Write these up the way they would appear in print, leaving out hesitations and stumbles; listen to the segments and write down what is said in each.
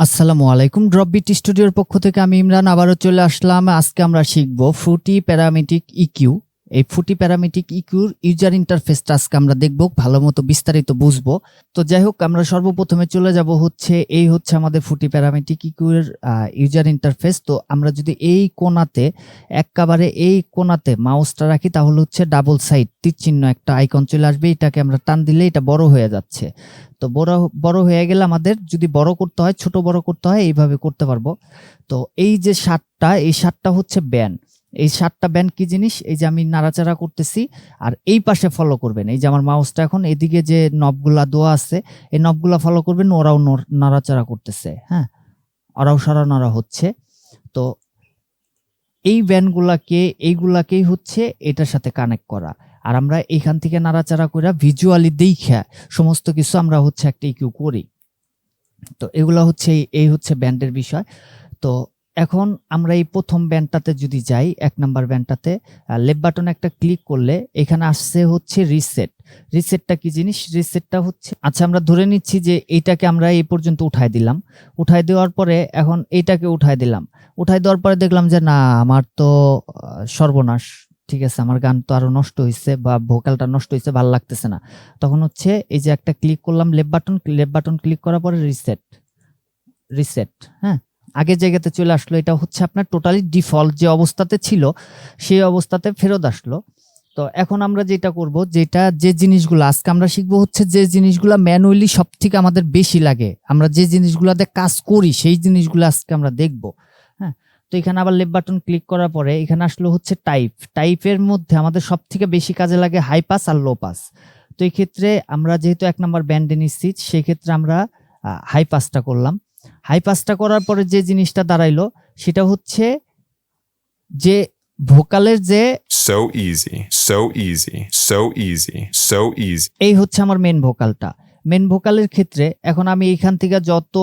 আসসালামু আলাইকুম। Drop bit স্টুডিওর পক্ষ থেকে আমি ইমরান আবারও চলে আসলাম। আজকে আমরা শিখব ফুটি প্যারামেট্রিক ইকিউ। এই ফুটি প্যারামেট্রিক ইকিউর ইউজার ইন্টারফেসটা আজকে আমরা দেখব, ভালো মতো বিস্তারিত বুঝবো। তো যাই হোক, আমরা সর্বপ্রথমে চলে যাব এই হচ্ছে আমাদের ফুটি প্যারামেট্রিক ইকিউর ইউজার ইন্টারফেস। তো আমরা যদি এই কোণাতে একেবারে এই কোণাতে মাউসটা রাখি তাহলে হচ্ছে ডাবল সাইড তীর চিহ্ন একটা আইকন চলে আসবে। এটাকে আমরা টান দিলে এটা বড় হয়ে যাচ্ছে। তো বড় হয়ে গেলে আমাদের যদি বড় করতে হয়, ছোট বড় করতে হয়, এইভাবে করতে পারবো। তো এই যে এই শার্টটা হচ্ছে ব্যান। এই শার্টটা ব্যান কি জিনিস? এই যে আমি নাড়াচাড়া করতেছি আর এই পাশে ফলো করবেন। এই যে আমার মাউসটা এখন এদিকে যে নবগুলা দেওয়া আছে এই নবগুলা ফলো করবেন, ওরাও নাড়াচাড়া করতেছে। হ্যাঁ, ওরাও সারা হচ্ছে। তো এই এইগুলাকেই হচ্ছে এটার সাথে কানেক্ট করা। আর আমরা এইখান থেকে নাড়াচাড়া করে ভিজুয়ালি দেখা সমস্ত কিছু আমরা হচ্ছে একটা ইকিউ করি। তো এগুলো হচ্ছে এই হচ্ছে ব্যান্ডের বিষয়। তো এখন আমরা এই প্রথম ব্যান্ডটাতে যদি যাই, 1 নাম্বার ব্যান্ডটাতে লেফট বাটনে একটা ক্লিক করলে এখানে আসছে হচ্ছে রিসেট। রিসেটটা কি জিনিস? রিসেটটা হচ্ছে, আচ্ছা আমরা ধরে নিচ্ছি যে এইটাকে আমরা এই পর্যন্ত উঠাই দিলাম। উঠাই দেওয়ার পরে এখন এইটাকে উঠাই দিলাম। উঠাই দেওয়ার পরে দেখলাম যে না, আমার তো সর্বনাশ, ঠিক আছে, আমার গান তো আরো নষ্ট হয়েছে বা ভোকালটা নষ্ট হয়েছে, ভালো লাগতেছে না। তখন হচ্ছে এই যে একটা ক্লিক করলাম লেফট বাটন ক্লিক করার পরে রিসেট। হ্যাঁ, আগের জায়গাতে চলে আসলো। এটা হচ্ছে আপনার টোটালি ডিফল্ট যে অবস্থাতে ছিল সেই অবস্থাতে ফেরত আসলো। তো এখন আমরা যেটা করব, যে জিনিসগুলো আজকে আমরা শিখবো হচ্ছে যে জিনিসগুলো ম্যানুয়ালি সব থেকে আমাদের বেশি লাগে, আমরা যে জিনিসগুলোতে কাজ করি সেই জিনিসগুলো আজকে আমরা দেখব। হ্যাঁ, তো এখানে আবার লেফট বাটন ক্লিক করার পরে এখানে আসলো হচ্ছে টাইপের মধ্যে আমাদের সব থেকে বেশি কাজে লাগে হাই পাস আর লো পাস। তো এই ক্ষেত্রে আমরা যেহেতু 1 নাম্বার ব্যান্ডে নিচ্ছি, সেক্ষেত্রে আমরা হাই পাসটা করলাম। হাই পাসটা করার পরে যে জিনিসটা দাঁড়াইলো সেটা হচ্ছে যে ভোকালের যে এই হচ্ছে আমার মেন ভোকালটা। মেন ভোকালের ক্ষেত্রে এখন আমি এইখান থেকে যত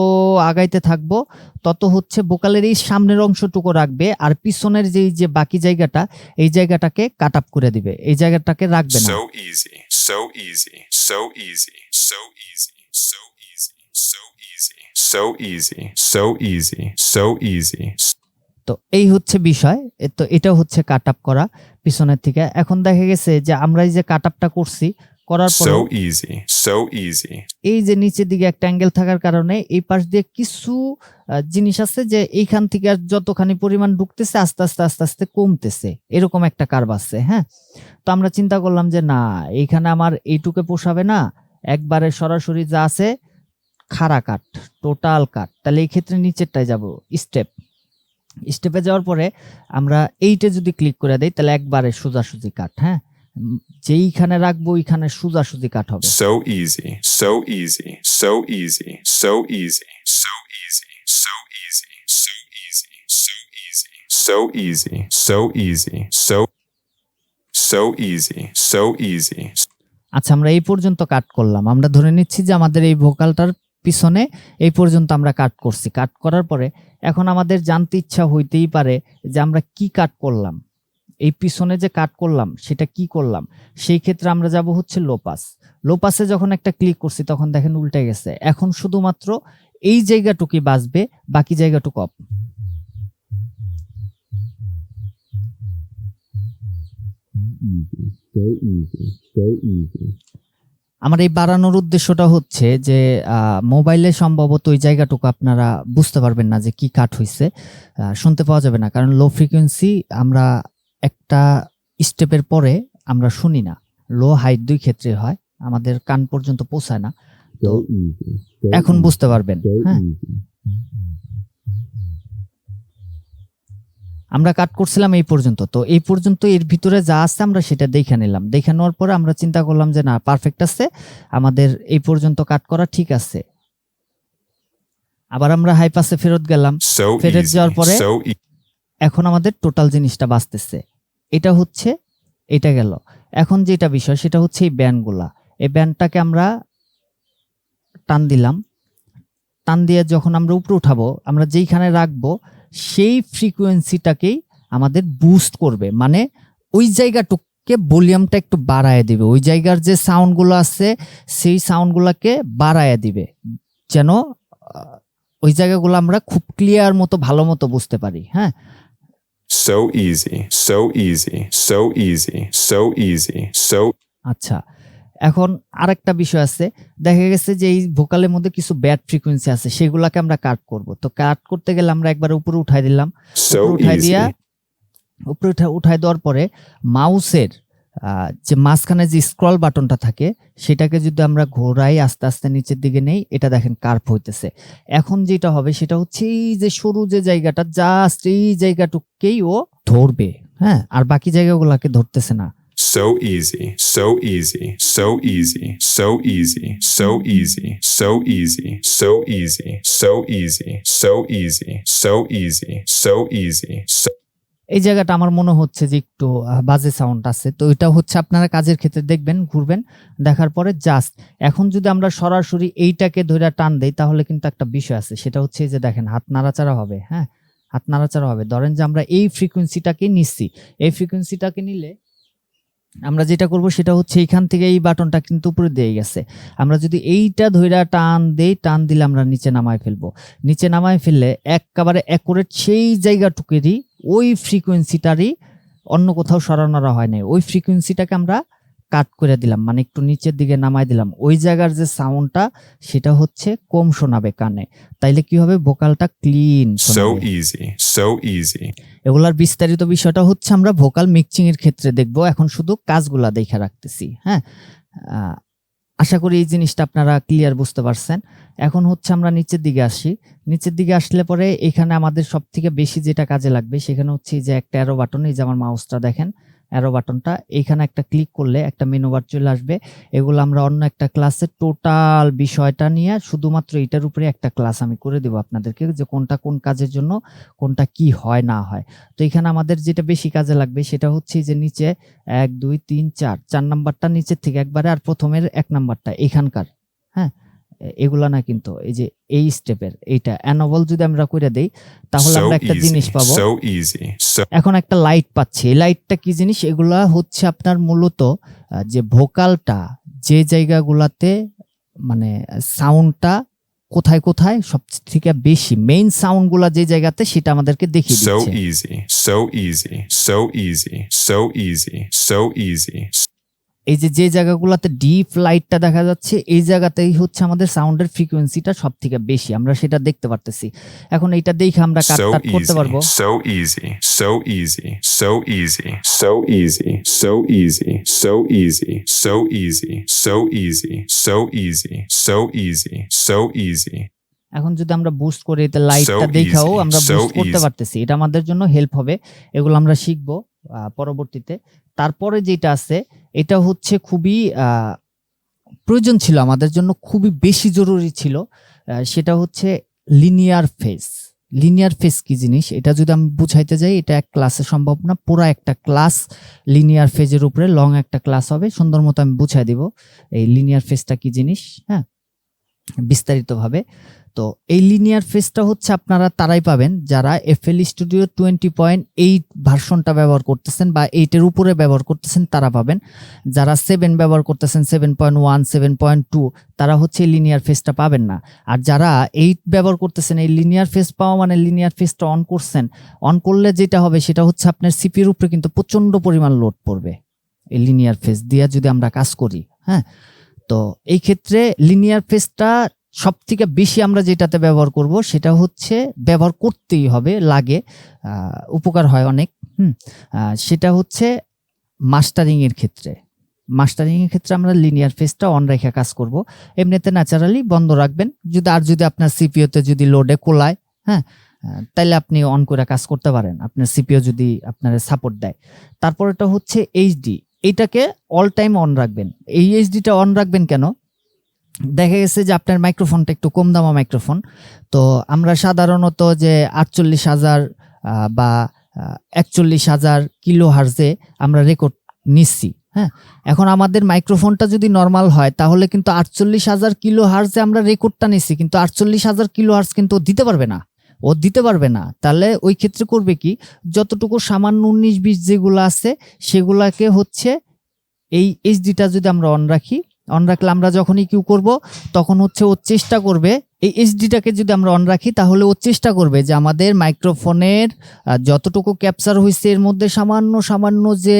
আগাইতে থাকবো তত হচ্ছে ভোকালের এই সামনের অংশটুকু রাখবে আর পিছনের যে বাকি জায়গাটা, এই জায়গাটাকে কাট আপ করে দিবে, এই জায়গাটাকে রাখবে না। তো এই হচ্ছে বিষয়। তো এটা হচ্ছে কাট আপ করা পিছনের থেকে। এখন দেখা গেছে যে আমরা এই যে কাট আপটা করছি, করার পর এই যে নিচের দিকে একটা অ্যাঙ্গেল থাকার কারণে এই পাশ দিয়ে কিছু জিনিস আছে যে এইখান থেকে যতখানি পরিমাণ ঢুকতেছে আস্তে আস্তে কমতেছে, এরকম একটা কার্ভ আছে। হ্যাঁ, তো আমরা চিন্তা করলাম যে না, এইখানে আমার এইটুকে পোষাবে না, একবারে সরাসরি যা আছে খাড়া কাট, টোটাল কাট। তাহলে এই ক্ষেত্রে নিচেরটায় যাব, স্টেপে যাওয়ার পরে আমরা এইটা যদি ক্লিক করে দেই তাহলে একবারে সোজাসুজি কাট। হ্যাঁ, যেইখানে রাখবো ওইখানে সোজাসুজি কাট হবে। আচ্ছা, আমরা এই পর্যন্ত কাট করলাম। আমরা ধরে নিচ্ছি যে আমাদের এই ভোকালটার পিছনে এই পর্যন্ত আমরা কাট করছি। কাট করার পরে এখন আমাদের জানতে ইচ্ছা হইতেই পারে যে আমরা কি কাট করলাম, এই পিছনে যে কাট করলাম সেটা কি করলাম। সেই ক্ষেত্রে আমরা যাব হচ্ছে লো পাসে যখন একটা ক্লিক করছি তখন দেখেন উল্টে গেছে। এখন শুধুমাত্র এই জায়গাটুকুই বাঁচবে, বাকি জায়গাটুকু অফ। আমার এই বাড়ানোর উদ্দেশ্যটা হচ্ছে যে মোবাইলে সম্ভবত ওই জায়গাটুকু আপনারা বুঝতে পারবেন না যে কি কাট হয়েছে, শুনতে পাওয়া যাবে না, কারণ লো ফ্রিকোয়েন্সি আমরা একটা স্টেপের পরে আমরা শুনি না। লো হাইট দুই ক্ষেত্রে হয়, আমাদের কান পর্যন্ত পৌঁছায় না। তো এখন বুঝতে পারবেন। হ্যাঁ, আমরা কাট করছিলাম এই পর্যন্ত। তো এই পর্যন্ত এর ভিতরে যা আছে আমরা সেটা দেখে নিলাম। দেখে নেওয়ার পরে আমরা চিন্তা করলাম যে না, পারফেক্ট আছে, আমাদের এই পর্যন্ত কাট করা ঠিক আছে। আবার আমরা হাই পাসে ফেরত গেলাম। ফেরত যাওয়ার পরে এখন আমাদের টোটাল জিনিসটা বাঁচতেছে। এটা গেল। এখন যেটা বিষয় সেটা হচ্ছে এই ব্যান্ডগুলা। এই ব্যান্ডটাকে আমরা টান দিলাম। টান দিয়ে যখন আমরা উপরে উঠাবো, আমরা যেইখানে রাখবো সেই ফ্রিকোয়েন্সিটাকেই আমাদের বুস্ট করবে, মানে ওই জায়গাটুকুকে ভলিউমটা একটু বাড়ায় দিবে। ওই জায়গার যে সাউন্ডগুলো আছে সেই সাউন্ডগুলোকে বাড়ায় দিবে, যেন ওই জায়গাগুলো আমরা খুব ক্লিয়ার মতো ভালো মতো বুঝতে পারি। হ্যাঁ, so easy, so easy, so easy, so easy, so আচ্ছা এখন আরেকটা বিষয় আছে, দেখা গেছে যে এই ভোকালের মধ্যে কিছু ব্যাড ফ্রিকোয়েন্সি আছে, সেগুলাকে আমরা কাট করব। তো কাট করতে গেলে আমরা একবার উপরে উঠাই দিলাম, so উপরে উঠাই easy, দিয়া উপরে উঠাই দেওয়ার পরে মাউসের যে মাঝখানে যে স্ক্রল বাটনটা থাকে সেটাকে যদি আমরা ঘোরাই আস্তে আস্তে নিচের দিকে নেই, এটা দেখেন কার্ভ হইতেছে। এখন যেটা হবে সেটা হচ্ছে এই যে সরু যে জায়গাটা, জাস্ট এই জায়গাটুকুকেই ও ধরবে। হ্যাঁ, আর বাকি জায়গাগুলোকে ধরতেছে না। so easy, so easy, so easy, so easy, so easy, so easy, so easy, so easy, so easy, so easy, so easy, so এই জায়গাটা আমার মনে হচ্ছে যে একটু বাজে সাউন্ড আছে, তো এটা হচ্ছে আপনারা কাজের ক্ষেত্রে দেখবেন, ঘুরবেন, দেখার পরে জাস্ট এখন যদি আমরা সরাসরি এইটাকে ধরে টান দেই তাহলে কিন্তু একটা বিষয় আছে, সেটা হচ্ছে যে দেখেন হাত নাড়াচাড়া হবে। হ্যাঁ, হাত নাড়াচাড়া হবে। ধরেন যে আমরা এই ফ্রিকোয়েন্সিটাকে নিচ্ছি, এই ফ্রিকোয়েন্সিটাকে নিলে আমরা যেটা করব সেটা হচ্ছে এইখান থেকে এই বাটনটা কিন্তু উপরে দিয়ে গেছে, আমরা যদি এইটা ধইরা টান দেই, টান দিলে আমরা নিচে নামায় ফেলবো। নিচে নামায় ফেললে একেবারে অ্যাকুরেট সেই জায়গাটুকুরই ওই ফ্রিকোয়েন্সিটারই অন্য কোথাও সরানোরা হয় নাই, ওই ফ্রিকোয়েন্সিটাকে আমরা কাট করে দিলাম, মানে একটু নিচের দিকে নামাই দিলাম। ওই জায়গার যে সাউন্ডটা সেটা হচ্ছে কম শোনাবে কানে, তাইলে কি হবে, ভোকালটা ক্লিন so শোনাবে। easy, so easy, এগুলার বিস্তারিত বিষয়টা হচ্ছে আমরা ভোকাল মিক্সিং এর ক্ষেত্রে দেখব, এখন শুধু কাজগুলা দেখে রাখতেছি। হ্যাঁ, আশা করি এই জিনিসটা আপনারা ক্লিয়ার বুঝতে পারছেন। এখন হচ্ছে আমরা নিচের দিকে আসি, নিচের দিকে আসলে পরে এখানে আমাদের সব থেকে বেশি যেটা কাজে লাগবে সেখানে হচ্ছে যে একটা অ্যারো বাটন, এই যে আমার মাউসটা দেখেন অ্যারো বাটনটা, এইখানে একটা ক্লিক করলে একটা মেনু বার চলে আসবে। এগুলো আমরা অন্য একটা ক্লাসে টোটাল বিষয়টা নিয়ে শুধুমাত্র এটার উপরে একটা ক্লাস আমি করে দেব আপনাদেরকে, যে কোনটা কোন কাজের জন্য কোনটা কি হয় না হয়। তো এখানে আমাদের যেটা বেশি কাজে লাগবে সেটা হচ্ছে যে নিচে 1 2 3 4 নাম্বারটা নিচের থেকে একবারে, আর প্রথমের 1 নাম্বারটা এখানকার। হ্যাঁ, এগুলা না কিন্তু এই যে এই স্টেপের এইটা অ্যানোবল যদি আমরা করে দেই তাহলে so আমরা একটা জিনিস easy, পাবো। so easy, so এখন একটা লাইট পাচ্ছি, এই লাইটটা কি জিনিস, এগুলা হচ্ছে আপনার মূলত যে ভোকালটা যে জায়গাগুলাতে মানে সাউন্ডটা কোথায় কোথায় সব থেকে বেশি মেইন সাউন্ডগুলা যে জায়গাতে সেটা আমাদেরকে দেখিয়ে so দিচ্ছে। easy, so easy, so easy, so easy, so easy, এই যে জায়গাগুলোতে ডিপ লাইটটা দেখা যাচ্ছে এই জায়গাতেই হচ্ছে আমাদের সাউন্ডের ফ্রিকোয়েন্সিটা সব থেকে বেশি, আমরা সেটা দেখতে পারতেছি। এখন এইটা দেখে আমরা কাট so কাট করতে easy, পারবো। so easy, so easy, so easy, so easy, so easy, so easy, so easy, so easy, so easy, so easy, so easy, এখন যদি আমরা বুস্ট করি এতে লাইটটা So দেখাও easy, আমরা so বুস্ট করতে easy. পারতেছি, এটা আমাদের জন্য হেল্প হবে। এগুলো আমরা শিখবো পরবর্তীতে। তারপরে যেটা আছে এটা হচ্ছে খুবই প্রয়োজন ছিল আমাদের জন্য, খুবই বেশি জরুরি ছিল, সেটা হচ্ছে লিনিয়ার ফেজ। লিনিয়ার ফেজ কি জিনিস এটা যদি আমি বুঝাইতে যাই এটা এক ক্লাসে সম্ভব না, পুরো একটা ক্লাস লিনিয়ার ফেজের উপরে লং একটা ক্লাস হবে, সুন্দর মতো আমি বুঝাই দিব এই লিনিয়ার ফেজটা কি জিনিস, হ্যাঁ, বিস্তারিতভাবে। তো এই লিনিয়ার ফেজটা হচ্ছে আপনারা তারাই পাবেন যারা FL Studio 20.8 ভার্সনটা ব্যবহার করতেছেন বা 8 এর উপরে ব্যবহার করতেছেন তারা পাবেন। যারা 7 ব্যবহার করতেছেন 7.1 7.2 তারা হচ্ছে এই লিনিয়ার ফেজটা পাবেন না। আর যারা 8 ব্যবহার করতেছেন এই লিনিয়ার ফেজ পাওয়া মানে লিনিয়ার ফেজটা অন করছেন, অন করলে যেটা হবে সেটা হচ্ছে আপনার সিপিইউর উপরে কিন্তু প্রচন্ড পরিমাণ লোড পড়বে এই লিনিয়ার ফেজ দিয়ে যদি আমরা কাজ করি। হ্যাঁ, তো এই ক্ষেত্রে লিনিয়ার ফেজটা সব থেকে বেশি আমরা যেটাতে ব্যবহার করব সেটা হচ্ছে ব্যবহার করতেই হবে, লাগে, উপকার হয় অনেক। সেটা হচ্ছে মাস্টারিং এর ক্ষেত্রে। মাস্টারিং এর ক্ষেত্রে আমরা লিনিয়ার ফেজটা অন রেখে কাজ করব, এমনিতে ন্যাচারালি বন্ধ রাখবেন। যদি আপনার সিপিইউতে যদি লোডে কোলায়, হ্যাঁ, তাইলে আপনি অন করে কাজ করতে পারেন, আপনার সিপিইউ যদি আপনার সাপোর্ট দেয়। তারপর এটা হচ্ছে এইচডি, এইটাকে অল টাইম অন রাখবেন। এই এইচডিটা অন রাখবেন কেন, দেখা গেছে যে আপনার মাইক্রোফোনটা একটু কম দামা মাইক্রোফোন, তো আমরা সাধারণত যে 48,000 বা 41,000 কিলো হার্জে আমরা রেকর্ড নিচ্ছি। হ্যাঁ, এখন আমাদের মাইক্রোফোনটা যদি নর্মাল হয় তাহলে কিন্তু 48,000 কিলো হার্জে আমরা রেকর্ডটা নিচ্ছি, কিন্তু 48,000 কিলো হার্জ কিন্তু দিতে পারবে না, ও দিতে পারবে না। তাহলে ওই ক্ষেত্রে করবে কি, যতটুকু সামান্য 19-20 যেগুলো আছে সেগুলাকে হচ্ছে এই এইচডিটা যদি আমরা অন রাখি, অন রাখলে আমরা যখন ইকিউ করব তখন হচ্ছে ও চেষ্টা করবে, এই এইচডিটাকে যদি আমরা অন রাখি তাহলে ও চেষ্টা করবে যে আমাদের মাইক্রোফোনের যতটুকু ক্যাপচার হয়েছে এর মধ্যে সামান্য সামান্য যে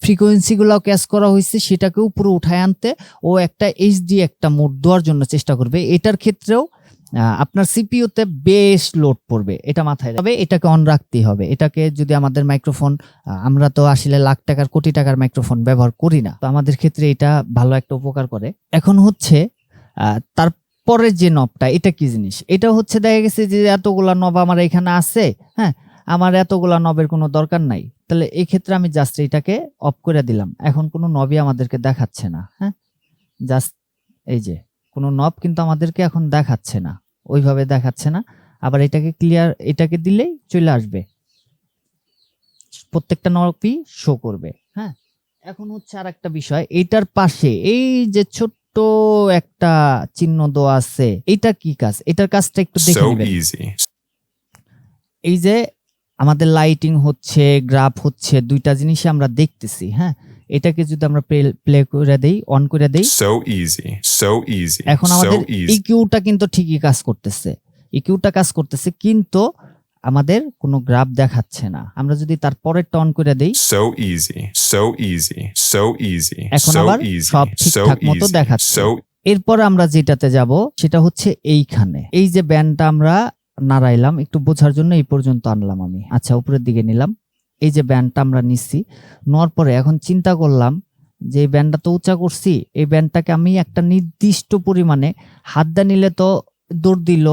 ফ্রিকোয়েন্সিগুলো ক্যাচ করা হয়েছে সেটাকেও পুরো উঠায় আনতে ও একটা এইচডি একটা মোড দেওয়ার জন্য চেষ্টা করবে। এটার ক্ষেত্রেও আপনার সিপিইউতে বেশ লোড পড়বে, এটা মাথায় রাখবে। এটাকে অন রাখতেই হবে। এটাকে যদি আমাদের মাইক্রোফোন, আমরা তো আসলে লাখ টাকার কোটি টাকার মাইক্রোফোন ব্যবহার করি না, তো আমাদের ক্ষেত্রে এটা ভালো একটা উপকার করে। এখন হচ্ছে তারপরের যে নবটা, এটা কি জিনিস? এটা হচ্ছে দেখা গেছে যে এতগুলা নব আমার এখানে আছে, হ্যাঁ, আমার এতগুলা নবের কোনো দরকার নাই, তাহলে এই ক্ষেত্রে আমি জাস্ট এটাকে অফ করে দিলাম। এখন কোনো নবই আমাদেরকে দেখাচ্ছে না, হ্যাঁ, জাস্ট এই যে কোনো নব কিন্তু আমাদেরকে এখন দেখাচ্ছে না, ওইভাবে দেখাচ্ছে না। আবার এটাকে ক্লিয়ার, এটাকে দিলেই চলে আসবে, প্রত্যেকটা নবই শো করবে। হ্যাঁ, এখন হচ্ছে আর একটা বিষয়, এইটার পাশে এই যে ছোট্ট একটা চিহ্ন দেওয়া আছে, এটা কি কাজ? এটার কাজটা একটু দেখে নেবেন। এই যে আমাদের লাইটিং হচ্ছে, গ্রাফ হচ্ছে, দুইটা জিনিসই আমরা দেখতেছি। হ্যাঁ, এটাকে যদি আমরা প্লে করে দেই, অন করে দেই, এখন আমাদের ইকিউটা কিন্তু ঠিকই কাজ করতেছে, ইকিউটা কাজ করতেছে, কিন্তু আমাদের কোনো গ্রাফ দেখাচ্ছে না। আমরা যদি তারপরেরটা অন করে দেই, এখন আবার সব ঠিকঠাক মতো দেখাচ্ছে। এরপর আমরা যেটাতে যাব সেটা হচ্ছে এইখানে, এই যে ব্যান্ডটা আমরা নাড়াইলাম, একটু বোঝার জন্য এই পর্যন্ত আনলাম আমি। আচ্ছা, উপরের দিকে নিলাম, এই যে ব্যান্ডটা আমরা নিচ্ছি, নেওয়ার পরে এখন চিন্তা করলাম যে এই ব্যান্ডটা তো উঁচা করছি, এই ব্যান্ডটাকে আমি একটা নির্দিষ্ট পরিমাণে হাত দিয়ে নিলে তো দৌড় দিল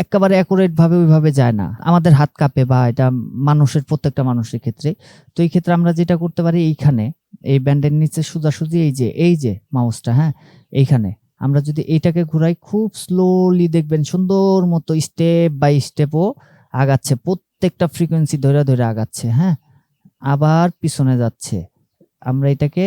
একেবারে অ্যাকুরেট ভাবে ওইভাবে যায় না, আমাদের হাত কাঁপে, বা এটা মানুষের প্রত্যেকটা মানুষের ক্ষেত্রে। তো এই ক্ষেত্রে আমরা যেটা করতে পারি, এইখানে এই ব্যান্ডের নিচে সোজাসুজি এই যে মাউসটা, হ্যাঁ, এইখানে আমরা যদি এইটাকে ঘুরাই, খুব স্লোলি দেখবেন সুন্দর মতো স্টেপ বাই স্টেপও আগাচ্ছে, প্রত্যেকটা ফ্রিকোয়েন্সি ধরে ধরে আগাচ্ছে। হ্যাঁ, আবার পিছনে যাচ্ছে। আমরা এটাকে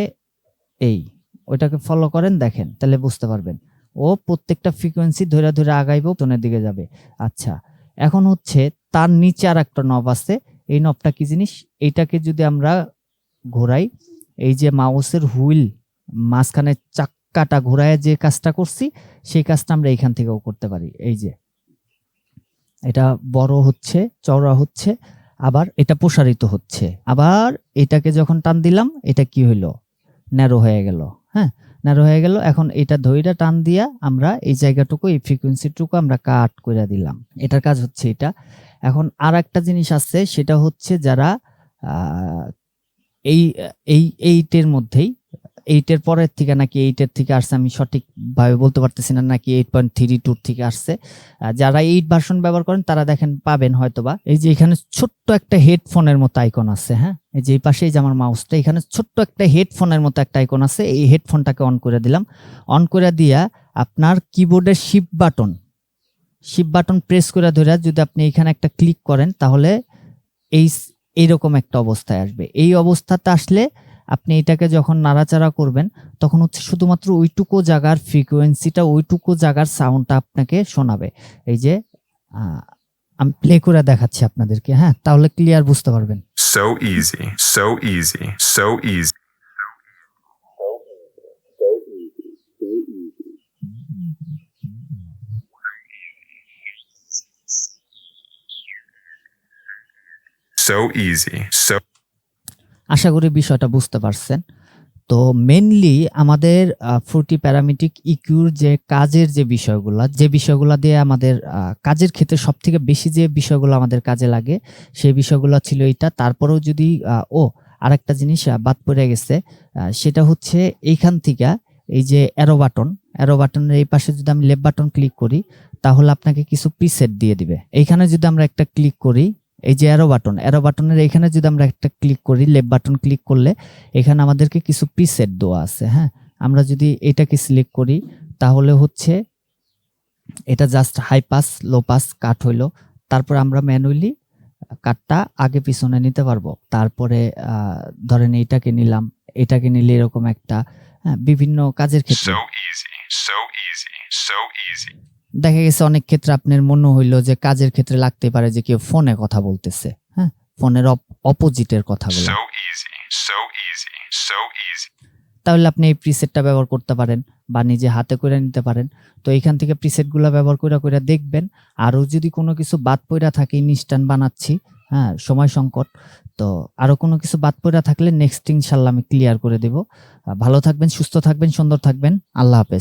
ওইটাকে ফলো করেন, দেখেন, তাহলে বুঝতে পারবেন ও প্রত্যেকটা ফ্রিকোয়েন্সি ধরে ধরে আগাইবো, পিছনের দিকে যাবে। আচ্ছা, এখন হচ্ছে তার নিচে আর একটা নব আছে, এই নবটা কি জিনিস? এইটাকে যদি আমরা ঘোরাই, এই যে মাউসের হুইল মাঝখানে চাক্কাটা ঘোরায় যে কাজটা করছি, সেই কাজটা আমরা এইখান থেকেও করতে পারি। এই যে এটা বড় হচ্ছে, চওড়া হচ্ছে, আবার এটা প্রসারিত হচ্ছে, আবার এটাকে যখন টান দিলাম, এটা কি হইলো? ন্যারো হয়ে গেল। হ্যাঁ, ন্যারো হয়ে গেল। এখন এটা ধইরা টান দিয়া আমরা এই জায়গাটুকু, এই ফ্রিকোয়েন্সিটুকু আমরা কাট করে দিলাম। এটার কাজ হচ্ছে এটা। এখন আর একটা জিনিস আছে, সেটা হচ্ছে যারা এইটের মধ্যেই, এইটের পরের থেকে নাকি এইটের থেকে আসছে, আমি সঠিকভাবে বলতে পারতেছি না, নাকি 8.32 থেকে আসছে, যারা 8 ভার্সন ব্যবহার করেন তারা দেখেন পাবেন হয়তোবা। এই যে এখানে ছোট্ট একটা হেডফোনের মতো আইকন আছে, হ্যাঁ, এই যে এই পাশেই যে আমার মাউসটা, এখানে ছোট্ট একটা হেডফোনের মতো একটা আইকন আছে, এই হেডফোনটাকে অন করে দিলাম। অন করে দিয়া আপনার কিবোর্ডের শিফট বাটন প্রেস করে ধরে যদি আপনি এখানে একটা ক্লিক করেন, তাহলে এইরকম একটা অবস্থায় আসবে। এই অবস্থাতে আসলে আপনি এটাকে যখন নাড়াচাড়া করবেন, তখন হচ্ছে শুধুমাত্র ওইটুকু জায়গার ফ্রিকোয়েন্সিটা, ওইটুকু জায়গার সাউন্ডটা আপনাকে শোনাবে। এই যে আমি প্লে করে দেখাচ্ছি আপনাদেরকে, হ্যাঁ, তাহলে ক্লিয়ার বুঝতে পারবেন। So easy, so easy, so easy. So easy, so আশা করি বিষয়টা বুঝতে পারছেন। তো মেইনলি আমাদের ফ্রুটি প্যারামেট্রিক ইকিউর যে কাজের যে বিষয়গুলো দিয়ে আমাদের কাজের ক্ষেত্রে সবথেকে বেশি যে বিষয়গুলো আমাদের কাজে লাগে, সেই বিষয়গুলো ছিল এটা। তারপরেও যদি আরেকটা জিনিস বাদ পড়ে গেছে, সেটা হচ্ছে এইখান থেকে এই যে অ্যারো বাটনের এই পাশে যদি আমি লেফট বাটন ক্লিক করি, তাহলে আপনাকে কিছু প্রিসেট দিয়ে দিবে। এইখানে যদি আমরা একটা ক্লিক করি, এই যে অ্যারো বাটনের এখানে যদি আমরা একটা ক্লিক করি, লেফট বাটন ক্লিক করলে এখানে আমাদেরকে কিছু প্রিসেট দেওয়া আছে। হ্যাঁ, আমরা যদি এটাকে সিলেক্ট করি, তাহলে হচ্ছে এটা just high pass, low pass cut হইলো। তারপর আমরা ম্যানুয়ালি কাটটা আগে পিছনে নিতে পারবো। তারপরে ধরেন এটাকে নিলাম, এটাকে নিলে এরকম একটা, বিভিন্ন কাজের ক্ষেত্রে দেখা গেছে অনেক ক্ষেত্রে আপনার মনে হইলো যে কাজের ক্ষেত্রে লাগতে পারে যে কেউ ফোনে কথা বলতেছে, হ্যাঁ, ফোনের অপোজিটের কথাগুলো। তাহলে আপনি এই প্রিসেটটা ব্যবহার করতে পারেন বা নিজে হাতে করে নিতে পারেন। তো এখান থেকে প্রিসেটগুলো ব্যবহার করে দেখবেন। আরও যদি কোনো কিছু বাদ পড়া থাকে, ইনস্ট্যান্ট বানাচ্ছি, হ্যাঁ, সময় সংকট, তো আরও কোনো কিছু বাদ পড়া থাকলে নেক্সট ইনশাল্লাহ আমি ক্লিয়ার করে দেব। ভালো থাকবেন, সুস্থ থাকবেন, সুন্দর থাকবেন। আল্লাহ হাফেজ।